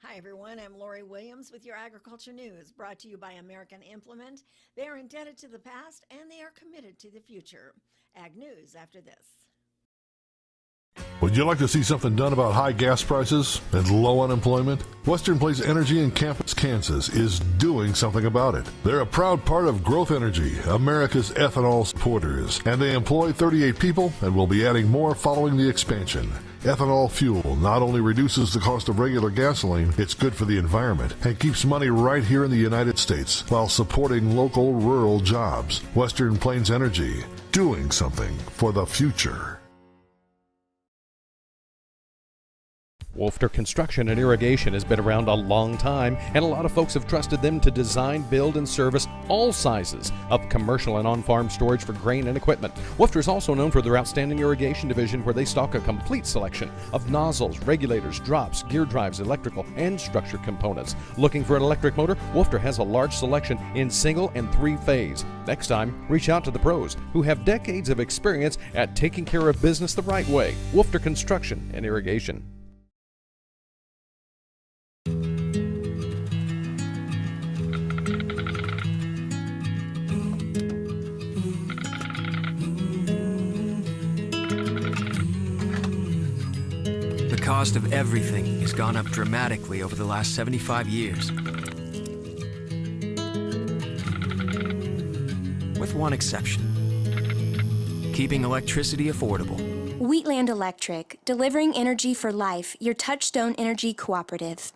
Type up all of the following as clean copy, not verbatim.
Hi, everyone. I'm Lori Williams with your Agriculture News, brought to you by American Implement. They are indebted to the past and they are committed to the future. Ag News after this. Would you like to see something done about high gas prices and low unemployment? Western Plains Energy in Campus, Kansas is doing something about it. They're a proud part of Growth Energy, America's ethanol supporters, and they employ 38 people and will be adding more following the expansion. Ethanol fuel not only reduces the cost of regular gasoline, it's good for the environment and keeps money right here in the United States while supporting local rural jobs. Western Plains Energy, doing something for the future. Wolfter Construction and Irrigation has been around a long time, and a lot of folks have trusted them to design, build, and service all sizes of commercial and on-farm storage for grain and equipment. Wolfter is also known for their outstanding irrigation division, where they stock a complete selection of nozzles, regulators, drops, gear drives, electrical, and structure components. Looking for an electric motor? Wolfter has a large selection in single and three-phase. Next time, reach out to the pros who have decades of experience at taking care of business the right way. Wolfter Construction and Irrigation. The cost of everything has gone up dramatically over the last 75 years. With one exception: keeping electricity affordable. Wheatland Electric, delivering energy for life, your Touchstone Energy Cooperative.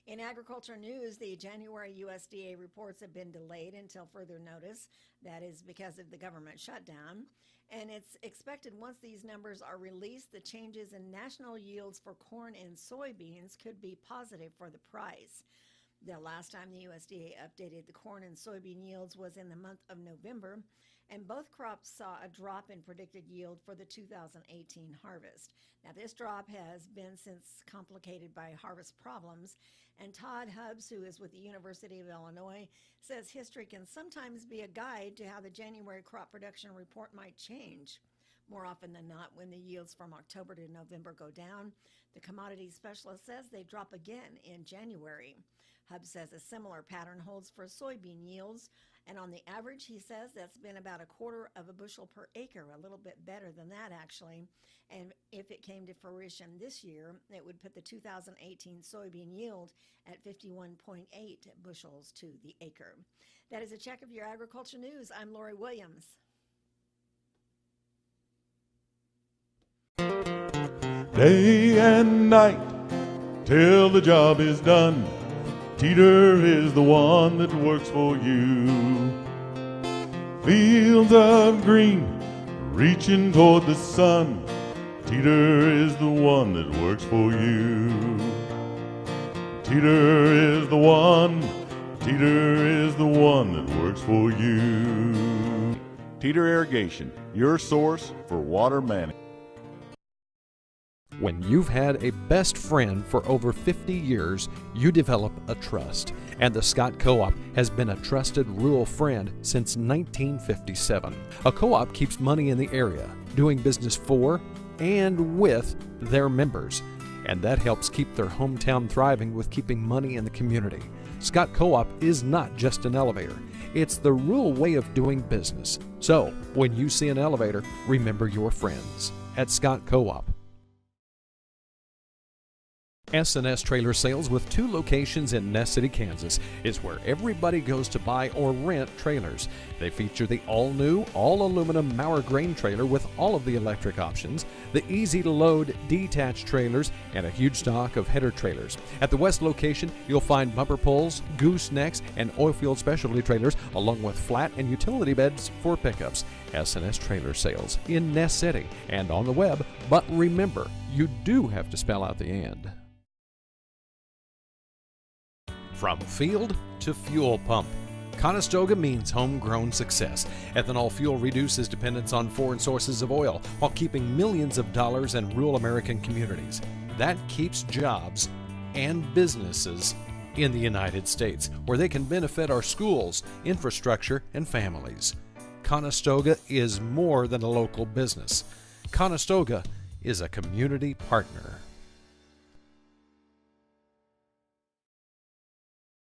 In agriculture news, the January USDA reports have been delayed until further notice. That is because of the government shutdown. And it's expected once these numbers are released, the changes in national yields for corn and soybeans could be positive for the price. The last time the USDA updated the corn and soybean yields was in the month of November, and both crops saw a drop in predicted yield for the 2018 harvest. Now, this drop has been since complicated by harvest problems, and Todd Hubbs, who is with the University of Illinois, says history can sometimes be a guide to how the January crop production report might change. More often than not, when the yields from October to November go down, the commodity specialist says they drop again in January. Hubbs says a similar pattern holds for soybean yields, and on the average, he says that's been about 1/4 of a bushel per acre, a little bit better than that actually. And if it came to fruition this year, it would put the 2018 soybean yield at 51.8 bushels to the acre. That is a check of your agriculture news. I'm Lori Williams. Day and night till the job is done, Teeter is the one that works for you. Fields of green reaching toward the sun, Teeter is the one that works for you. Teeter is the one, Teeter is the one that works for you. Teeter Irrigation, your source for water management. When you've had a best friend for over 50 years, you develop a trust. And the Scott Co-op has been a trusted rural friend since 1957. A co-op keeps money in the area, doing business for and with their members. And that helps keep their hometown thriving with keeping money in the community. Scott Co-op is not just an elevator. It's the rural way of doing business. So, when you see an elevator, remember your friends at Scott Co-op. S&S Trailer Sales, with 2 locations in Ness City, Kansas, is where everybody goes to buy or rent trailers. They feature the all-new, all-aluminum Mauer grain trailer with all of the electric options, the easy-to-load detached trailers, and a huge stock of header trailers. At the west location, you'll find bumper pulls, goosenecks, and oilfield specialty trailers, along with flat and utility beds for pickups. S&S Trailer Sales in Ness City and on the web, but remember, you do have to spell out the "and." From field to fuel pump, Conestoga means homegrown success. Ethanol fuel reduces dependence on foreign sources of oil while keeping millions of dollars in rural American communities. That keeps jobs and businesses in the United States, where they can benefit our schools, infrastructure, and families. Conestoga is more than a local business. Conestoga is a community partner.